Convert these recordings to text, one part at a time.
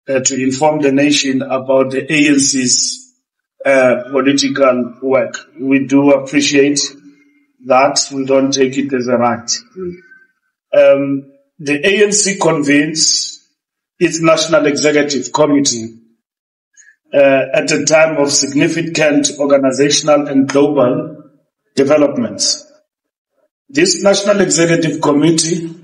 to inform the nation about the ANC's political work. We do appreciate that. We don't take it as a right. The ANC convenes its National Executive Committee at a time of significant organizational and global developments. This National Executive Committee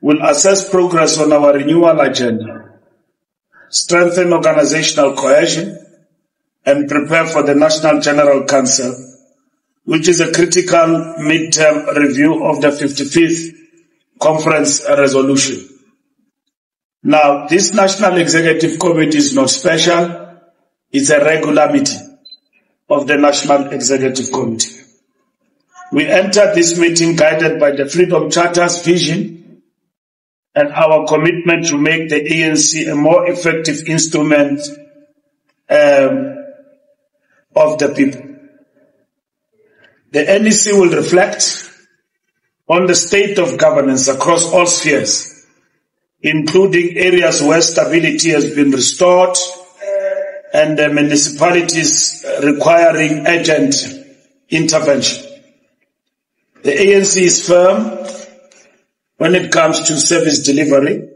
will assess progress on our renewal agenda, strengthen organizational cohesion, and prepare for the National General Council, which is a critical midterm review of the 55th Conference resolution. Now, this National Executive Committee is not special. It's a regular meeting of the National Executive Committee. We enter this meeting guided by the Freedom Charter's vision and our commitment to make the ANC a more effective instrument of the people. The NEC will reflect on the state of governance across all spheres, including areas where stability has been restored and the municipalities requiring urgent intervention. The ANC is firm when it comes to service delivery,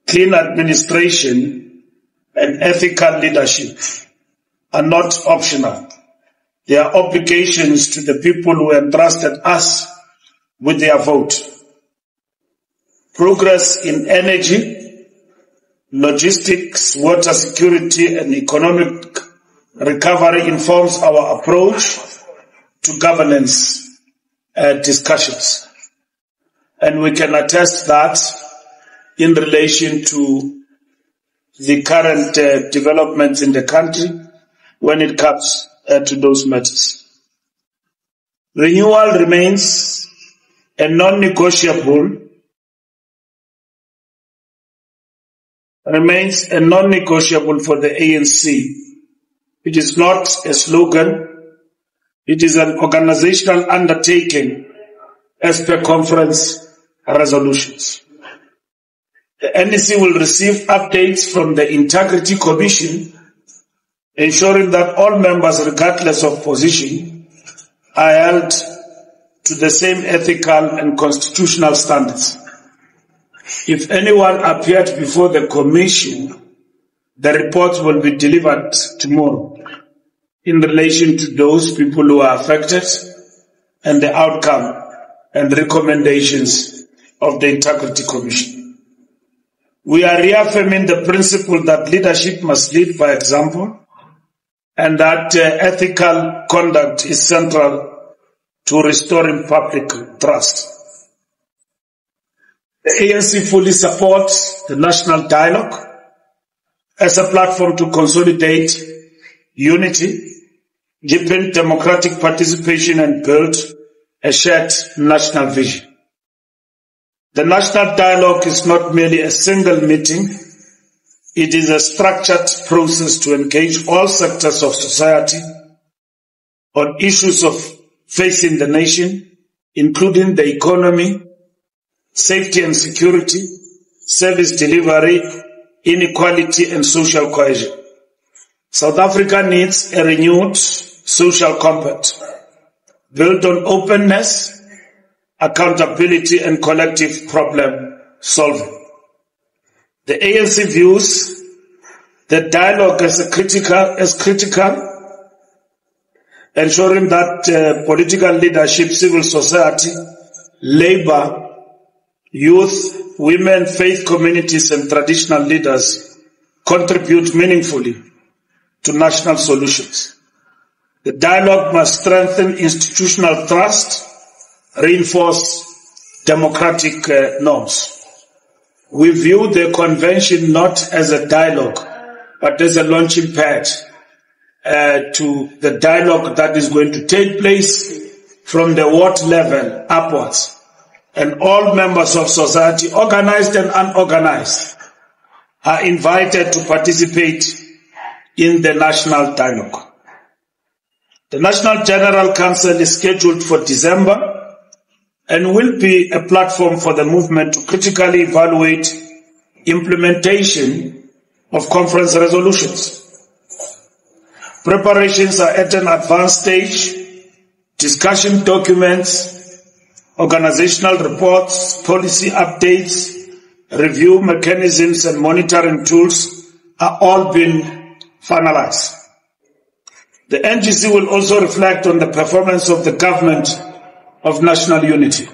clean administration, and ethical leadership are not optional. They are obligations to the people who entrusted us with their vote. Progress in energy, logistics, water security, and economic recovery informs our approach to governance discussions. And we can attest that in relation to the current developments in the country when it comes to those matters. Renewal remains a non-negotiable for the ANC. It is not a slogan. It is an organizational undertaking as per conference resolutions. The NEC will receive updates from the Integrity Commission, ensuring that all members, regardless of position, are held to the same ethical and constitutional standards. If anyone appeared before the Commission, the report will be delivered tomorrow in relation to those people who are affected and the outcome and recommendations of the Integrity Commission. We are reaffirming the principle that leadership must lead by example and that ethical conduct is central to restoring public trust. The ANC fully supports the national dialogue as a platform to consolidate unity, deepen democratic participation, and build a shared national vision. The national dialogue is not merely a single meeting. It is a structured process to engage all sectors of society on issues of facing the nation, including the economy, safety and security, service delivery, inequality, and social cohesion. South Africa needs a renewed social compact built on openness, accountability, and collective problem solving. The ANC views the dialogue as critical, ensuring that political leadership, civil society, labor, youth, women, faith communities, and traditional leaders contribute meaningfully to national solutions. The dialogue must strengthen institutional trust, reinforce democratic norms. We view the convention not as a dialogue, but as a launching pad to the dialogue that is going to take place from the ward level upwards. And all members of society, organized and unorganized, are invited to participate in the national dialogue. The National General Council is scheduled for December and will be a platform for the movement to critically evaluate implementation of conference resolutions. Preparations are at an advanced stage. Discussion documents, organizational reports, policy updates, review mechanisms and monitoring tools are all being finalized. The NGC will also reflect on the performance of the government of national unity,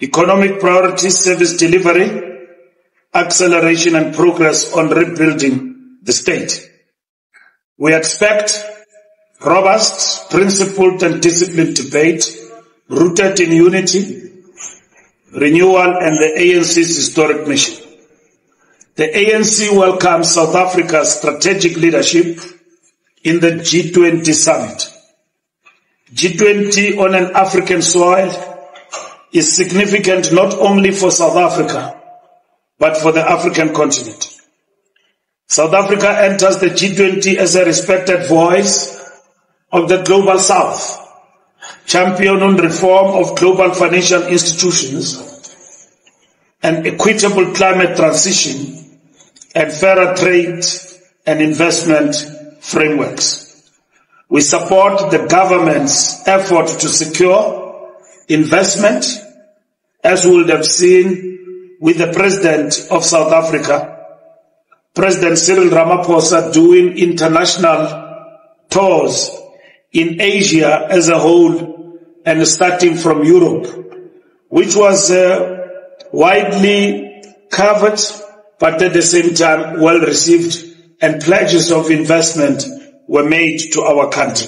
economic priorities, service delivery, acceleration and progress on rebuilding the state. We expect robust, principled and disciplined debate rooted in unity, renewal and the ANC's historic mission. The ANC welcomes South Africa's strategic leadership in the G20 summit. G20 on an African soil is significant not only for South Africa, but for the African continent. South Africa enters the G20 as a respected voice of the Global South, champion on reform of global financial institutions and equitable climate transition and fairer trade and investment frameworks. We support the government's effort to secure investment, as we would have seen with the President of South Africa, President Cyril Ramaphosa, doing international tours in Asia as a whole and starting from Europe, which was widely covered but at the same time well received, and pledges of investment were made to our country.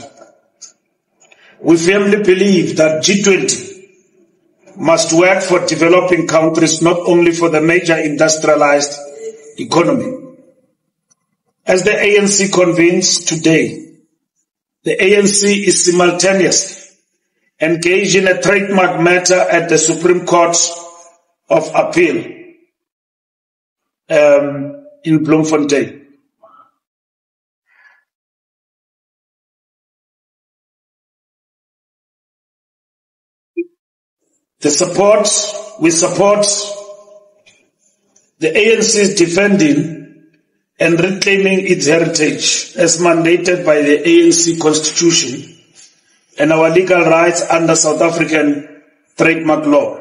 We firmly believe that G20 must work for developing countries, not only for the major industrialized economy. As the ANC convenes today, the ANC is simultaneously engaged in a trademark matter at the Supreme Court of Appeal in Bloemfontein. We support the ANC's defending and reclaiming its heritage as mandated by the ANC Constitution and our legal rights under South African trademark law.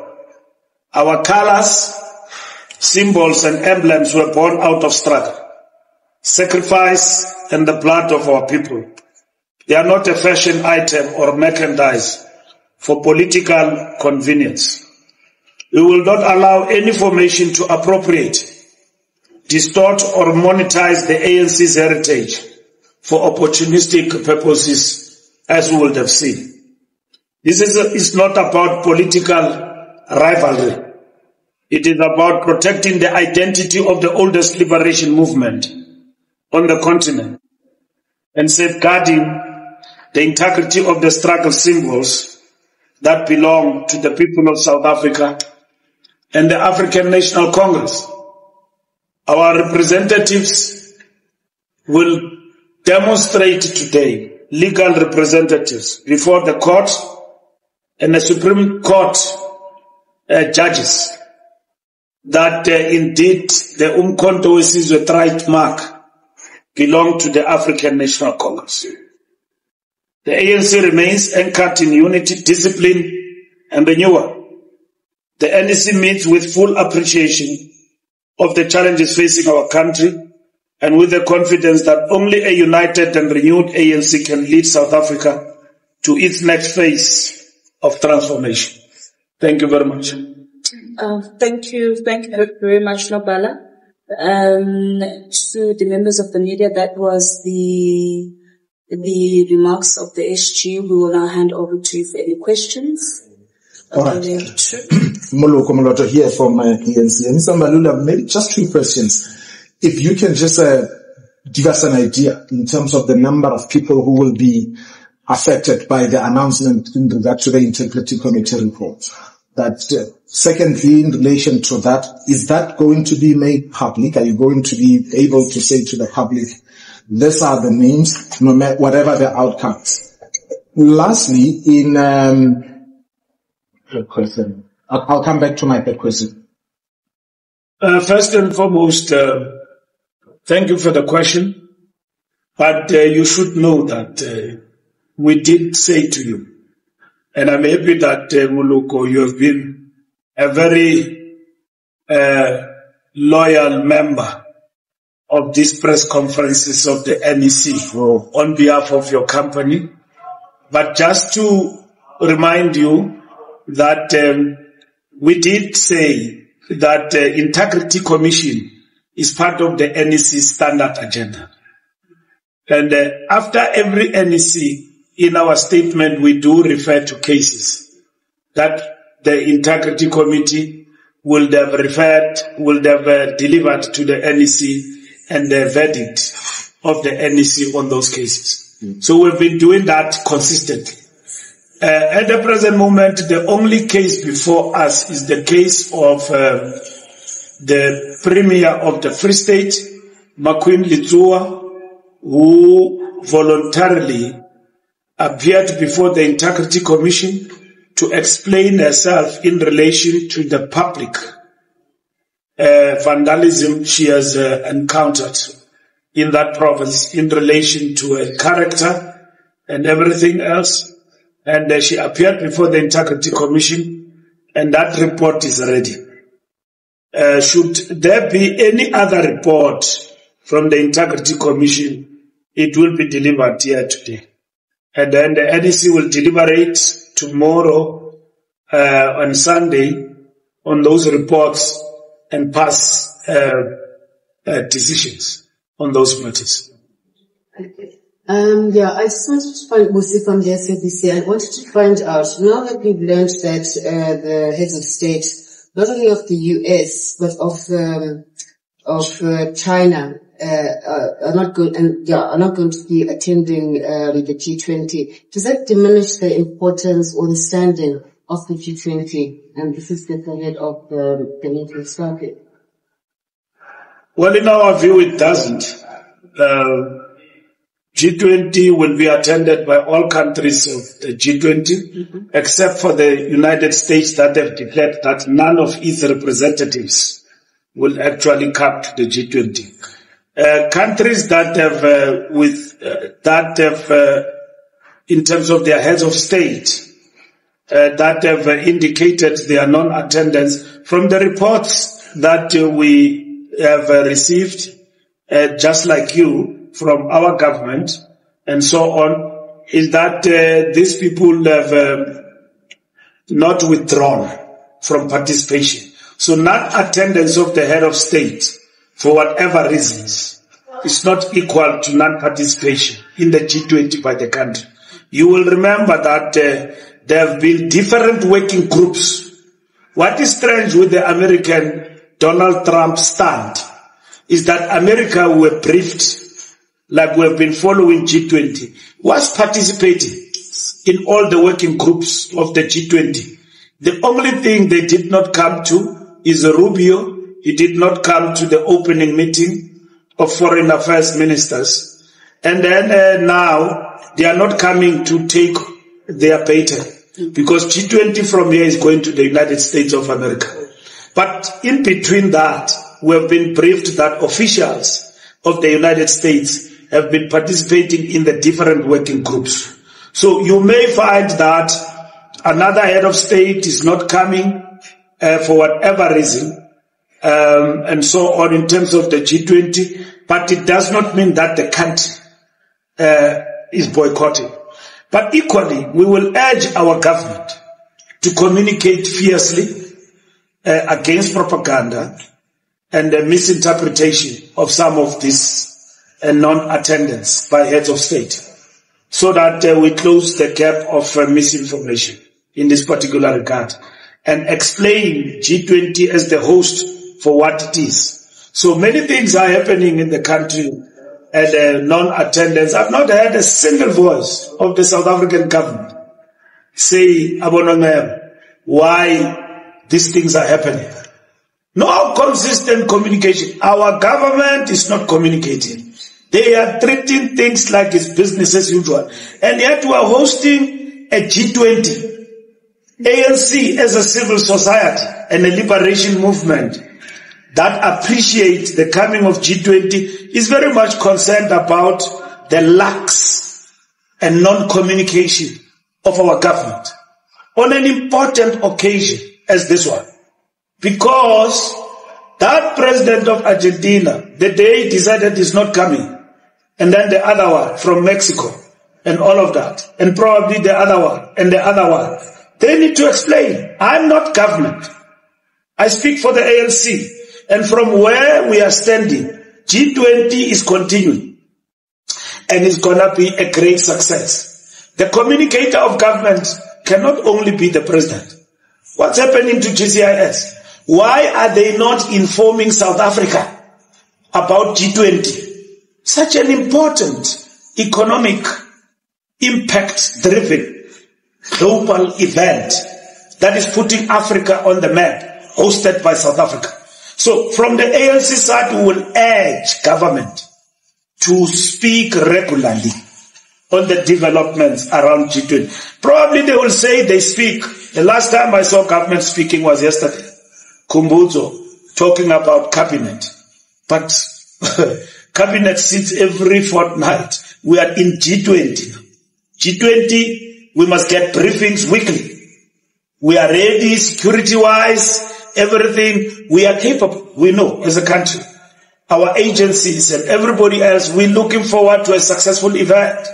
Our colors, symbols and emblems were born out of struggle, sacrifice and the blood of our people. They are not a fashion item or merchandise for political convenience. We will not allow any formation to appropriate, distort or monetize the ANC's heritage for opportunistic purposes, as we would have seen. This is not about political rivalry. It is about protecting the identity of the oldest liberation movement on the continent and safeguarding the integrity of the struggle symbols that belong to the people of South Africa and the African National Congress. Our representatives will demonstrate today, legal representatives before the court and the Supreme Court judges, that indeed the Umkhonto weSizwe trademark belong to the African National Congress. The ANC remains anchored in unity, discipline and renewal. The NEC meets with full appreciation of the challenges facing our country and with the confidence that only a united and renewed ANC can lead South Africa to its next phase of transformation. Thank you very much. Thank you very much, Nobala. To the members of the media, that was the remarks of the SG. We will now hand over to you for any questions. All right. Moloto here from ANC. Mr. Mbalula, maybe just 2 questions. If you can just give us an idea in terms of the number of people who will be affected by the announcement in regard to the Integrity Committee report. That secondly, in relation to that, is that going to be made public? Are you going to be able to say to the public, these are the names, no matter whatever the outcomes? Lastly, third question. I'll come back to my third question. First and foremost, Thank you for the question. But you should know that we did say to you, and I'm happy that, Muluko, you have been a very loyal member of these press conferences of the NEC on behalf of your company. But just to remind you that we did say that the Integrity Commission is part of the NEC standard agenda. And after every NEC, in our statement, we do refer to cases that the Integrity Committee will have delivered to the NEC and the verdict of the NEC on those cases. So we've been doing that consistently. At the present moment, the only case before us is the case of the Premier of the Free State, McQueen Litzua, who voluntarily appeared before the Integrity Commission to explain herself in relation to the public vandalism she has encountered in that province in relation to her character and everything else. And she appeared before the Integrity Commission, and that report is ready. Should there be any other report from the Integrity Commission, it will be delivered here today. And then the NEC will deliberate tomorrow on Sunday on those reports and pass decisions on those matters. Okay. I just wanted to find Musi from the SABC. I wanted to find out, now that we've learned that the heads of state, not only of the US, but of China, are not going to be attending the G20. Does that diminish the importance or the standing of the G20? And this is just ahead of the meeting started. Well, in our view, it doesn't. G20 will be attended by all countries of the G20, except for the United States that have declared that none of its representatives will actually come to the G20. Countries that have, in terms of their heads of state, that have indicated their non-attendance, from the reports that we have received, just like you, from our government and so on, is that these people have not withdrawn from participation. So non-attendance of the head of state, for whatever reasons, is not equal to non-participation in the G20 by the country. You will remember that there have been different working groups. What is strange with the American Donald Trump stand is that America were briefed, like we have been following G20, was participating in all the working groups of the G20. The only thing they did not come to is Rubio. He did not come to the opening meeting of foreign affairs ministers. And then now they are not coming to take their baton, because G20 from here is going to the United States of America. But in between that, we have been briefed that officials of the United States have been participating in the different working groups. So you may find that another head of state is not coming for whatever reason, and so on in terms of the G20, but it does not mean that the country is boycotting. But equally, we will urge our government to communicate fiercely against propaganda and the misinterpretation of some of this non-attendance by heads of state, so that we close the gap of misinformation in this particular regard and explain G20 as the host for what it is. So many things are happening in the country and non-attendance. I've not heard a single voice of the South African government say, why these things are happening. No consistent communication. Our government is not communicating. They are treating things like it's business as usual. And yet we are hosting a G20. ANC as a civil society and a liberation movement. that appreciate the coming of G20 is very much concerned about the lax and non-communication of our government on an important occasion as this one. Because that president of Argentina, the day he decided he's not coming, and then the other one from Mexico, and all of that, and probably the other one, and the other one, they need to explain. I'm not government. I speak for the ANC. And from where we are standing, G20 is continuing. And it's going to be a great success. The communicator of government cannot only be the president. What's happening to GCIS? Why are they not informing South Africa about G20? Such an important economic impact-driven global event that is putting Africa on the map, hosted by South Africa. So from the ANC side, we will urge government to speak regularly on the developments around G20. Probably they will say they speak. The last time I saw government speaking was yesterday. Kumbuzo talking about cabinet. But cabinet sits every fortnight. We are in G20. G20, we must get briefings weekly. We are ready security-wise, everything. We are capable. We know as a country. Our agencies and everybody else, we're looking forward to a successful event.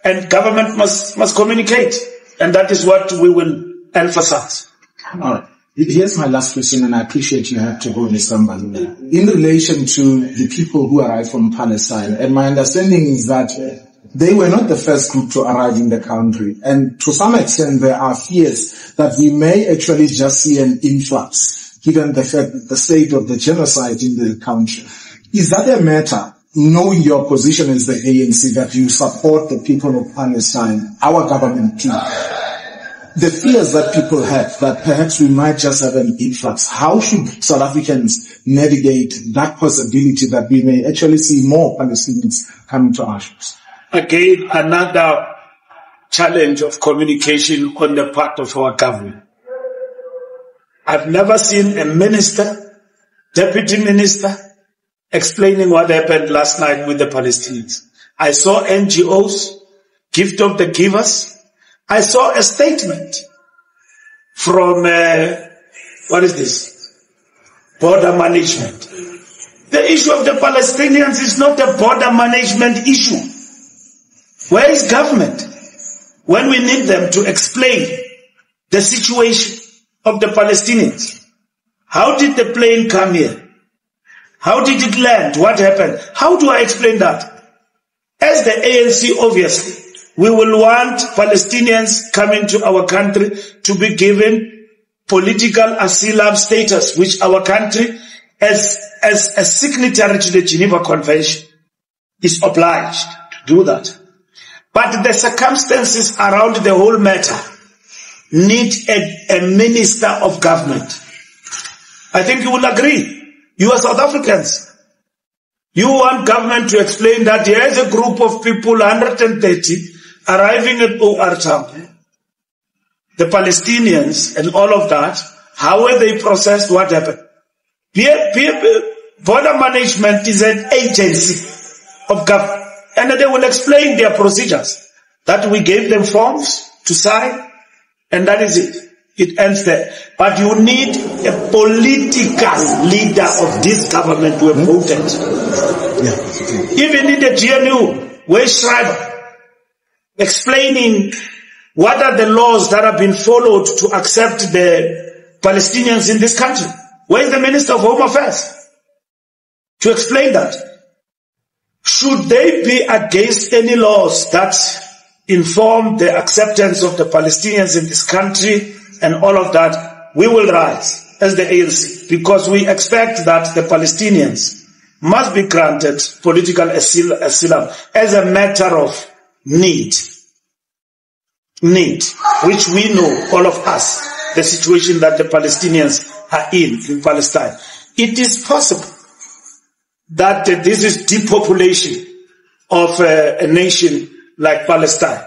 And government must communicate. And that is what we will emphasize. All right. Here's my last question, and I appreciate you have to go, Mr. Mbalula. In relation to the people who arrived from Palestine, and my understanding is that they were not the first group to arrive in the country. And to some extent, there are fears that we may actually just see an influx, given the fact that the state of the genocide in the country. Is that a matter, knowing your position as the ANC, that you support the people of Palestine, our government too? The fears that people have, that perhaps we might just have an influx, how should South Africans navigate that possibility that we may actually see more Palestinians coming to our shores? Again, another challenge of communication on the part of our government. I've never seen a minister, deputy minister, explaining what happened last night with the Palestinians. I saw NGOs, gift of the givers. I saw a statement from, what is this? Border management. The issue of the Palestinians is not a border management issue. Where is government when we need them to explain the situation of the Palestinians? How did the plane come here? How did it land? What happened? How do I explain that? As the ANC, obviously, we will want Palestinians coming to our country to be given political asylum status, which our country, as a signatory to the Geneva Convention, is obliged to do that. But the circumstances around the whole matter need a minister of government. I think you will agree. You are South Africans. You want government to explain that there is a group of people, 130, arriving at OR Town. The Palestinians and all of that, how were they processed? What happened? Border management is an agency of government. And they will explain their procedures. That we gave them forms to sign, and that is it. It ends there. But you need a political leader of this government to have voted. Yeah. Even in the GNU, where's Schreiber? Explaining what are the laws that have been followed to accept the Palestinians in this country. Where is the Minister of Home Affairs to explain that? Should they be against any laws that inform the acceptance of the Palestinians in this country and all of that, we will rise as the ANC, because we expect that the Palestinians must be granted political asylum as a matter of need, which we know, all of us, the situation that the Palestinians are in Palestine. It is possible that this is depopulation of a nation like Palestine,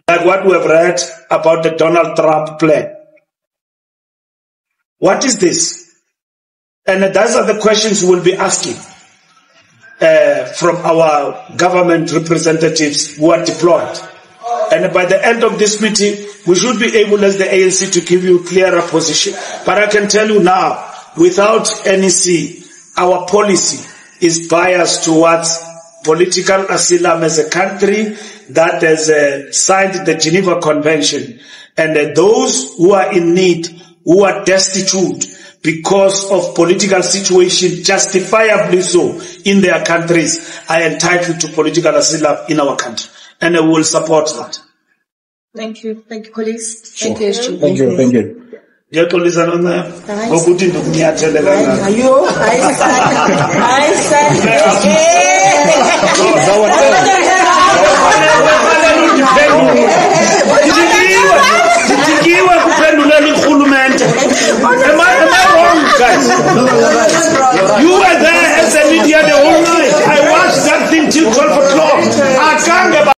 like what we have read about the Donald Trump plan. What is this? And those are the questions we'll be asking from our government representatives who are deployed. And by the end of this meeting, we should be able as the ANC to give you a clearer position. But I can tell you now, without NEC, our policy is biased towards political asylum as a country that has signed the Geneva Convention. And those who are in need, who are destitute because of political situation, justifiably so, in their countries, are entitled to political asylum in our country. And we will support that. Thank you. Thank you, colleagues. Thank you. Thank you. Thank you. Dear colleagues, are you? Am I wrong, guys? You were there as a media the whole night. I watched that thing till 12 o'clock. I can't